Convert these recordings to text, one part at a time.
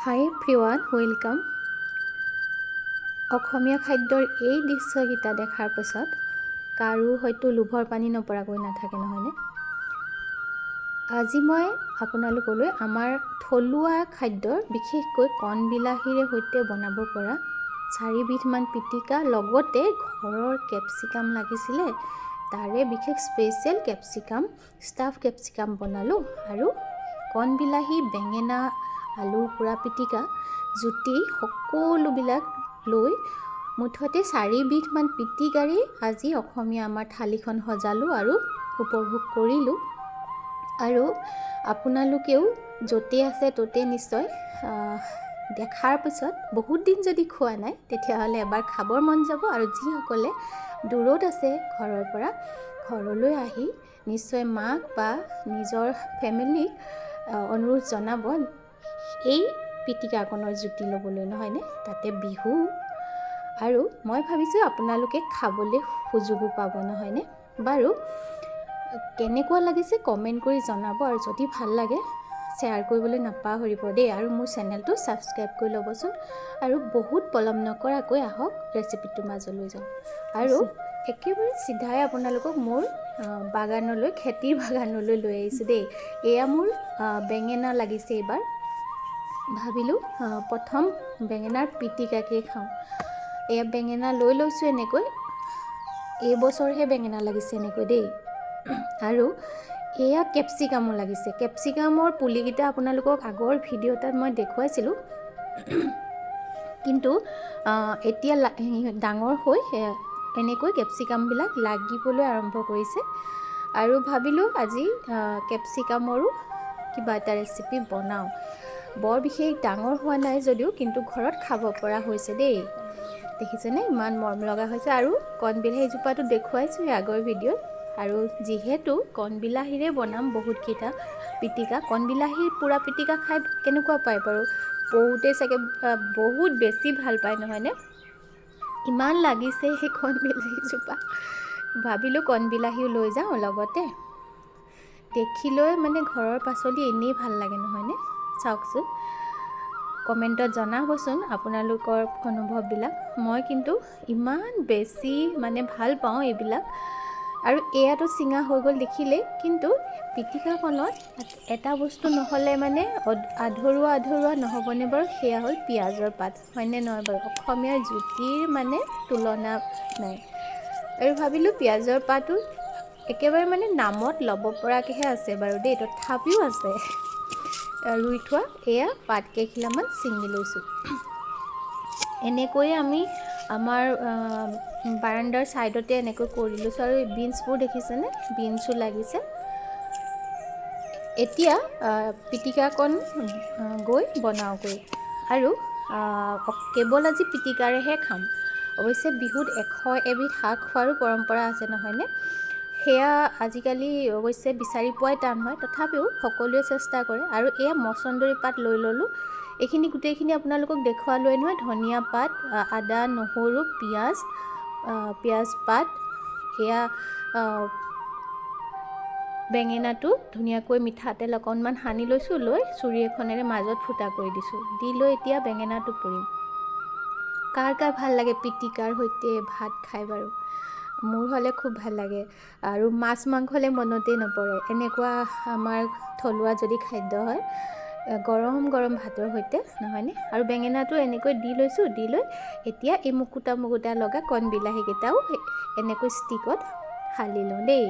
হাই everyone, welcome. অসমীয়া খাদ্যৰ এই দৃশ্যকেইটা দেখাৰ পিছত কাৰো হয়তো লোভৰ পানী নপৰাকৈ নাথাকে, নহয়নে? আজি মই আপোনালোকলৈ আমাৰ থলুৱা খাদ্যৰ বিশেষকৈ কণবিলাহীৰে সৈতে বনাব পৰা 4বিধমান পিটিকা, লগতে ঘৰৰ কেপচিকাম লাগিছিলে, তাৰে বিশেষ স্পেচিয়েল কেপচিকাম, ষ্টাফ কেপচিকাম বনালোঁ আৰু কণবিলাহী, বেঙেনা, আলুৰ পুৰা পিটিকা জুতি সকলোবিলাক লৈ মুঠতে 4বিধমান পিটিকাৰে আজি অসমীয়া আমাৰ থালিখন সজালোঁ আৰু উপভোগ কৰিলোঁ। আৰু আপোনালোকেও য'তে আছে ত'তে নিশ্চয় দেখাৰ পিছত বহুত দিন যদি খোৱা নাই তেতিয়াহ'লে এবাৰ খাবৰ মন যাব। আৰু যিসকলে দূৰত আছে ঘৰৰ পৰা, ঘৰলৈ আহি নিশ্চয় মাক বা নিজৰ ফেমিলিক অনুৰোধ জনাব এই পিটিকাকণৰ জুতি ল'বলৈ, নহয়নে? তাতে বিহু, আৰু মই ভাবিছোঁ আপোনালোকে খাবলৈ সুযোগো পাব, নহয়নে? বাৰু, কেনেকুৱা লাগিছে কমেণ্ট কৰি জনাব, আৰু যদি ভাল লাগে শ্বেয়াৰ কৰিবলৈ নাপাহৰিব দেই। আৰু মোৰ চেনেলটো ছাবস্ক্ৰাইব কৰি ল'বচোন। আৰু বহুত পলম নকৰাকৈ আহক ৰেচিপিটোৰ মাজলৈ যাওঁ। আৰু একেবাৰে চিধাই আপোনালোকক মোৰ বাগানলৈ, খেতিৰ বাগানলৈ লৈ আহিছোঁ দেই। এয়া মোৰ বেঙেনা লাগিছে এইবাৰ। ভাবিলোঁ প্ৰথম বেঙেনাৰ পিটিকাকেই খাওঁ। এয়া বেঙেনা লৈ লৈছোঁ এনেকৈ, এইবছৰহে বেঙেনা লাগিছে এনেকৈ দেই। আৰু এয়া কেপচিকামো লাগিছে। কেপচিকামৰ পুলিকেইটা আপোনালোকক আগৰ ভিডিঅ' এটাত মই দেখুৱাইছিলোঁ, কিন্তু এতিয়া ডাঙৰ হৈ এনেকৈ কেপচিকামবিলাক লাগিবলৈ আৰম্ভ কৰিছে। আৰু ভাবিলোঁ আজি কেপচিকামৰো কিবা এটা ৰেচিপি বনাওঁ। বৰ বিশেষ ডাঙৰ হোৱা নাই যদিও কিন্তু ঘৰত খাব পৰা হৈছে দেই। দেখিছেনে ইমান মৰম লগা হৈছে। আৰু কণবিলাহীজোপাটো দেখুৱাইছোঁৱেই আগৰ ভিডিঅ'ত। আৰু যিহেতু কণবিলাহীৰে বনাম বহুতকেইটা পিটিকা, কণবিলাহীৰ পুৰা পিটিকা খাই কেনেকুৱা পায় বাৰু? বহুতেই চাগে বহুত বেছি ভাল পায়, নহয়নে? ইমান লাগিছে সেই কণবিলাহীজোপা, ভাবিলোঁ কণবিলাহীও লৈ যাওঁ লগতে। দেখিলৈ মানে ঘৰৰ পাচলি এনেই ভাল লাগে, নহয়নে? চাওকচোন, কমেণ্টত জনাবচোন আপোনালোকৰ অনুভৱবিলাক। মই কিন্তু ইমান বেছি মানে ভাল পাওঁ এইবিলাক। আৰু এয়াতো চিঙা হৈ গ'ল দেখিলেই, কিন্তু পিটিকাকণত এটা বস্তু নহ'লে মানে আধৰুৱা নহ'বনে বাৰু? সেয়া হ'ল পিঁয়াজৰ পাত, হয়নে নহয় বাৰু? অসমীয়াৰ জুতিৰ মানে তুলনা নাই। আৰু ভাবিলোঁ পিঁয়াজৰ পাতো একেবাৰে মানে নামত ল'ব পৰাকৈহে আছে বাৰু দেই, তথাপিও আছে ৰুই থোৱা। এয়া পাত কেইখিলামান ছিঙি লৈছোঁ। এনেকৈয়ে আমি আমাৰ বাৰাণ্ডাৰ ছাইডতে এনেকৈ কৰি লৈছোঁ। আৰু বিনছবোৰ দেখিছেনে? বিনছো লাগিছে। এতিয়া পিটিকাকণ গৈ বনাওঁগৈ। আৰু কেৱল আজি পিটিকাৰেহে খাম। অৱশ্যে বিহুত 100 এবিধ শাক খোৱাৰো পৰম্পৰা আছে, নহয়নে? সেয়া আজিকালি অৱশ্যে বিচাৰি পোৱাই টান হয়, তথাপিও সকলোৱে চেষ্টা কৰে। আৰু এয়া মচন্দৰী পাত লৈ ল'লোঁ। এইখিনি গোটেইখিনি আপোনালোকক দেখুৱালোৱে নহয়। ধনিয়া পাত, আদা, নহৰু, পিঁয়াজ পাত, এয়া বেঙেনাটো ধুনীয়াকৈ মিঠাতেল অকণমান সানি লৈছোঁ, লৈ চুৰি এখনেৰে মাজত ফুটা কৰি দিছোঁ। দি লৈ এতিয়া বেঙেনাটো পুৰিম। কাৰ কাৰ ভাল লাগে পিটিকাৰ সৈতে ভাত খাই বাৰু? মোৰ হ'লে খুব ভাল লাগে। আৰু মাছ মাংস হ'লে মনতেই নপৰে। এনেকুৱা আমাৰ থলুৱা যদি খাদ্য হয়, গৰম গৰম ভাতৰ সৈতে, নহয়নে? আৰু বেঙেনাটো এনেকৈ দি লৈছোঁ। দি লৈ এতিয়া এই মুকুতা লগা কণবিলাহীকেইটাও এনেকৈ ষ্টিকত সালি লওঁ দেই।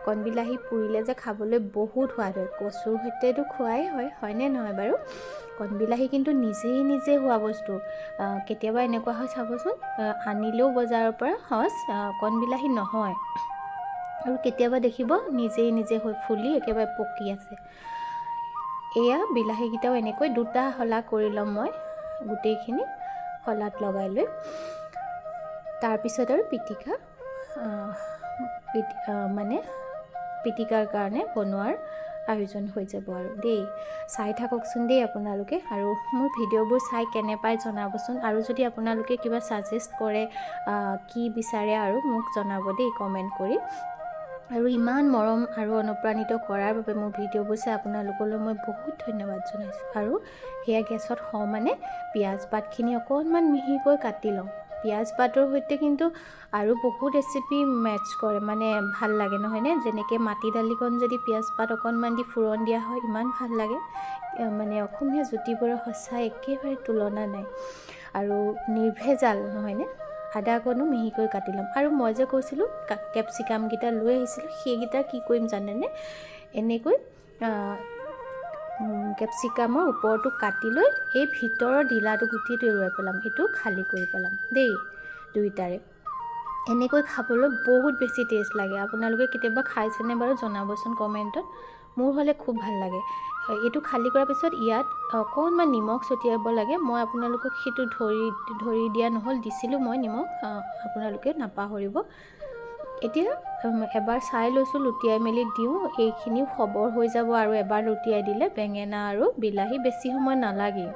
কণবিলাহী পুৰিলে যে খাবলৈ বহুত সোৱাদ হয়। কচুৰ সৈতেতো খোৱাই হয়, হয়নে নহয় বাৰু? কণবিলাহী কিন্তু নিজে হোৱা বস্তু। কেতিয়াবা এনেকুৱা হয় চাবচোন, আনিলেও বজাৰৰ পৰা সঁচ কণবিলাহী নহয়, আৰু কেতিয়াবা দেখিব নিজে হৈ ফুলি একেবাৰে পকি আছে। এয়া বিলাহীকেইটাও এনেকৈ দুটা শলা কৰি ল'ম মই, গোটেইখিনি শলাত লগাই লৈ। তাৰপিছত আৰু পিটিকাৰ কাৰণে বনোৱাৰ আয়োজন হৈ যাব আৰু দেই। চাই থাককচোন দেই আপোনালোকে। আৰু মোৰ ভিডিঅ'বোৰ চাই কেনে পায় জনাবচোন। আৰু যদি আপোনালোকে কিবা ছাজেষ্ট কৰে, কি বিচাৰে, আৰু মোক জনাব দেই কমেণ্ট কৰি। আৰু ইমান মৰম আৰু অনুপ্ৰাণিত কৰাৰ বাবে মোৰ ভিডিঅ'বোৰ চাই আপোনালোকলৈ মই বহুত ধন্যবাদ জনাইছোঁ। আৰু সেয়া গেছত সমানে পিঁয়াজ পাতখিনি অকণমান মিহিকৈ কাটি লওঁ। পিঁয়াজ পাতৰ সৈতে কিন্তু আৰু বহুত ৰেচিপি মেটচ কৰে, মানে ভাল লাগে নহয়নে? যেনেকৈ মাটি দালিকণ যদি পিঁয়াজ পাত অকণমান দি ফোৰণ দিয়া হয় ইমান ভাল লাগে, মানে অসমীয়া জুতিবোৰৰ সঁচাই একেবাৰে তুলনা নাই আৰু নিৰ্ভেজাল নহয়নে? আদাকণো মিহিকৈ কাটি ল'ম। আৰু মই যে কৈছিলোঁ কেপচিকামকেইটা লৈ আহিছিলোঁ, সেইকেইটা কি কৰিম জানেনে? এনেকৈ কেপচিকামৰ ওপৰটো কাটি লৈ এই ভিতৰৰ ঢিলাটো গুটিটো এৰুৱাই পেলাম, এইটো খালী কৰি পেলাম দেই দুইটাৰে। এনেকৈ খাবলৈ বহুত বেছি টেষ্ট লাগে। আপোনালোকে কেতিয়াবা খাইছেনে বাৰু জনাবচোন কমেণ্টত। মোৰ হ'লে খুব ভাল লাগে। এইটো খালী কৰাৰ পিছত ইয়াত অকণমান নিমখ ছটিয়াব লাগে। মই আপোনালোকক সেইটো ধৰি দিয়া নহ'ল, দিছিলোঁ মই নিমখ, আপোনালোকে নাপাহৰিব। এতিয়া এবাৰ চাই লৈছোঁ, লুটিয়াই মেলি দিওঁ, এইখিনিও খবৰ হৈ যাব। আৰু এবাৰ লুটিয়াই দিলে বেঙেনা আৰু বিলাহী বেছি সময় নালাগেই।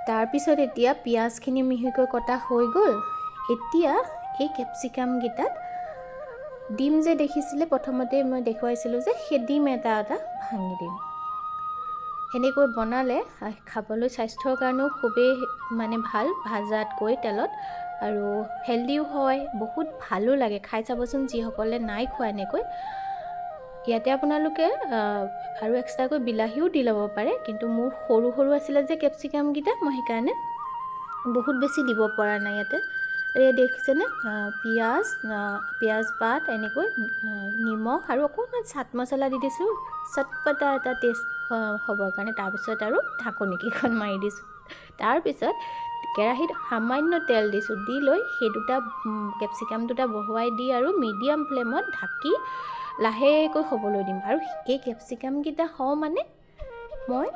তাৰপিছত এতিয়া পিঁয়াজখিনি মিহিকৈ কটা হৈ গ'ল। এতিয়া এই কেপচিকামকেইটাত ডিম যে দেখিছিলে প্ৰথমতে মই দেখুৱাইছিলোঁ যে, সেই ডিম এটা ভাঙি দিম। এনেকৈ বনালে খাবলৈ স্বাস্থ্যৰ কাৰণেও খুবেই মানে ভাল, ভাজাতকৈ তেলত, আৰু হেল্ডিও হয়, বহুত ভালো লাগে খাই চাবচোন যিসকলে নাই খোৱা এনেকৈ। ইয়াতে আপোনালোকে আৰু এক্সট্ৰাকৈ বিলাহীও দি ল'ব পাৰে, কিন্তু মোৰ সৰু সৰু আছিলে যে কেপচিকামকেইটা, মই সেইকাৰণে বহুত বেছি দিব পৰা নাই ইয়াতে। এই দেখিছেনে পিঁয়াজ পাত এনেকৈ নিমখ আৰু অকণমান চাট মছলা দি দিছোঁ, চটপটা এটা টেষ্ট হ'বৰ কাৰণে। তাৰপিছত আৰু ঢাকনিকেইখন মাৰি দিছোঁ। তাৰপিছত কেৰাহীত সামান্য তেল দিছোঁ, দি লৈ সেই কেপচিকাম দুটা বহুৱাই দি আৰু মিডিয়াম ফ্লেমত ঢাকি লাহেকৈ হ'বলৈ দিম। আৰু এই কেপচিকামকেইটা মানে মই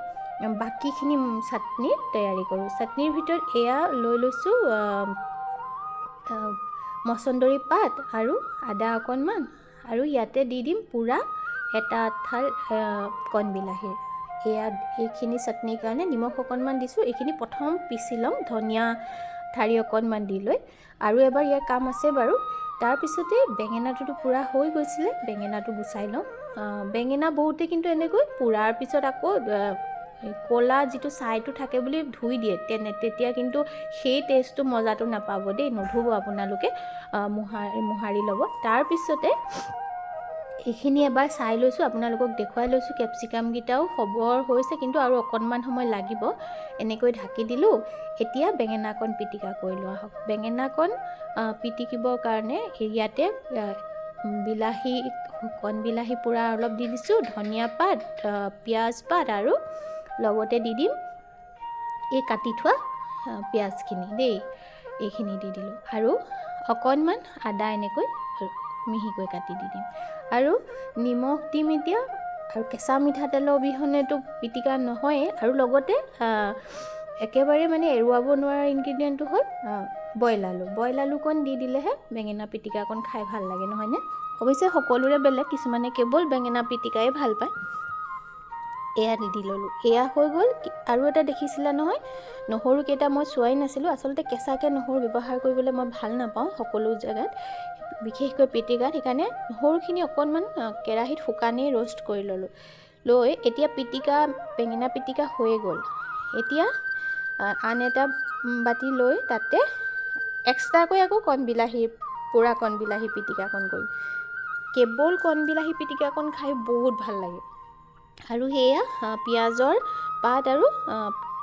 বাকীখিনি চাটনিৰ তৈয়াৰী কৰোঁ। চাটনিৰ ভিতৰত এয়া লৈ লৈছোঁ মচন্দৰী পাত আৰু আদা অকণমান, আৰু ইয়াতে দি দিম পূৰা এটা থাল কণবিলাহীৰ। এইখিনি চাটনিৰ কাৰণে নিমখ অকণমান দিছোঁ। এইখিনি প্ৰথম পিচি ল'ম ধনিয়া ঠাৰি অকণমান দি লৈ, আৰু এবাৰ ইয়াৰ কাম আছে বাৰু। তাৰপিছতে বেঙেনাটোতো পূৰা হৈ গৈছিলে, বেঙেনাটো গুচাই লওঁ। বেঙেনা বহুতে কিন্তু এনেকৈ পূৰাৰ পিছত আকৌ ক'লা যিটো ছাইটো থাকে বুলি ধুই দিয়ে, তেতিয়া কিন্তু সেই টেষ্টটো মজাটো নাপাব দেই, নুধুব আপোনালোকে, মোহাৰি ল'ব। তাৰপিছতে এইখিনি এবাৰ চাই লৈছোঁ, আপোনালোকক দেখুৱাই লৈছোঁ। কেপচিকামকেইটাও খবৰ হৈছে, কিন্তু আৰু অকণমান সময় লাগিব। এনেকৈ ঢাকি দিলোঁ। এতিয়া বেঙেনাকণ পিটিকা কৰি লোৱা হওক। বেঙেনাকণ পিটিকিবৰ কাৰণে ইয়াতে কণবিলাহী পূৰা অলপ দি দিছোঁ, ধনিয়া পাত, পিঁয়াজ পাত, আৰু লগতে দি দিম এই কাটি থোৱা পিঁয়াজখিনি দেই, এইখিনি দি দিলোঁ। আৰু অকণমান আদা এনেকৈ মিহিকৈ কাটি দি দিম, আৰু নিমখ দিম এতিয়া। আৰু কেঁচা মিঠাতেলৰ অবিহনেতো পিটিকা নহয়েই। আৰু লগতে একেবাৰে মানে এৰুৱাব নোৱাৰা ইনগ্ৰিডিয়েণ্টটো হ'ল বইল আলুকণ দি দিলেহে বেঙেনা পিটিকাকণ খাই ভাল লাগে নহয়নে? অৱশ্যে সকলোৰে বেলেগ, কিছুমানে কেৱল বেঙেনা পিটিকাই ভাল পায়। এয়া দি ল'লোঁ, এয়া হৈ গ'ল। আৰু এটা দেখিছিলা নহয়, নহৰুকেইটা মই চোৱাই নাছিলোঁ। আচলতে কেঁচাকৈ নহৰু ব্যৱহাৰ কৰিবলৈ মই ভাল নাপাওঁ সকলো জেগাত, বিশেষকৈ পিটিকাত। সেইকাৰণে নহৰুখিনি অকণমান কেৰাহীত শুকানেই ৰ'ষ্ট কৰি ল'লোঁ। লৈ এতিয়া বেঙেনা পিটিকা হৈয়ে গ'ল। এতিয়া আন এটা বাতি লৈ তাতে এক্সট্ৰাকৈ আকৌ পূৰা কণবিলাহী পিটিকাকণ কৰিম। কেৱল কণবিলাহী পিটিকাকণ খাই বহুত ভাল লাগে। আৰু সেয়া পিঁয়াজৰ পাত আৰু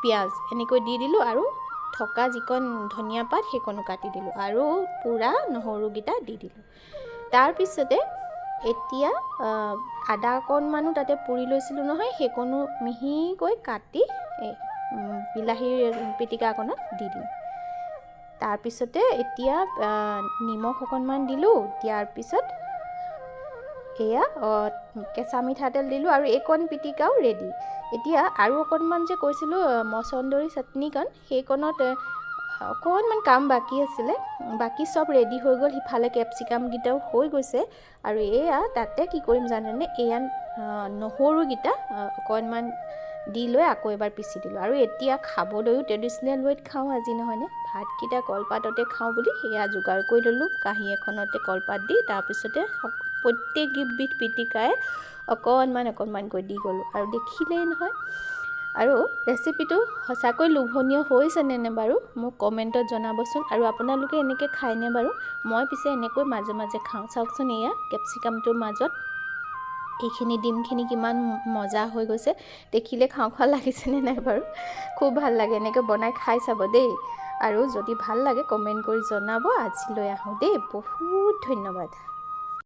পিঁয়াজ এনেকৈ দি দিলোঁ, আৰু থকা যিকণ ধনিয়া পাত সেইকণো কাটি দিলোঁ, আৰু পূৰা নহৰুকেইটা দি দিলোঁ। তাৰপিছতে এতিয়া আদা অকণমানো তাতে পুৰি লৈছিলোঁ নহয়, সেইকণো মিহিকৈ কাটি বিলাহীৰ পিটিকাকণত দি দিম। তাৰপিছতে এতিয়া নিমখ অকণমান দিলোঁ, দিয়াৰ পিছত এয়া কেঁচা মিঠাতেল দিলোঁ, আৰু এইকণ পিটিকাও ৰেডি। এতিয়া আৰু অকণমান যে কৈছিলোঁ মচন্দৰী চাটনিকণ, সেইকণত অকণমান কাম বাকী আছিলে, বাকী চব ৰেডি হৈ গ'ল। সিফালে কেপচিকামকেইটাও হৈ গৈছে। আৰু এয়া তাতে কি কৰিম জানেনে, এয়া নহৰুকেইটা অকণমান দি লৈ আকৌ এবাৰ পিচি দিলোঁ। আৰু এতিয়া খাবলৈও ট্ৰেডিশ্যনেল ৱেত খাওঁ আজি নহয়নে, ভাতকেইটা কলপাততে খাওঁ বুলি সেয়া যোগাৰ কৰি ল'লোঁ। কাঁহী এখনতে কলপাত দি তাৰপিছতে প্ৰত্যেকবিধ পিটিকাই অকণমানকৈ দি গ'লোঁ। আৰু দেখিলেই নহয়, আৰু ৰেচিপিটো সঁচাকৈ লোভনীয় হৈছেনে বাৰু মোক কমেণ্টত জনাবচোন। আৰু আপোনালোকে এনেকৈ খায়নে বাৰু? মই পিছে এনেকৈ মাজে মাজে খাওঁ। চাওকচোন, এয়া কেপচিকামটোৰ মাজত এইখিনি ডিমখিনি কিমান মজা হৈ গৈছে, দেখিলে খাওঁ খাওঁ লাগিছেনে নাই বাৰু? খুব ভাল লাগে, এনেকৈ বনাই খাই চাব দেই। আৰু যদি ভাল লাগে কমেণ্ট কৰি জনাব। আজিলৈ আহোঁ দেই, বহুত ধন্যবাদ।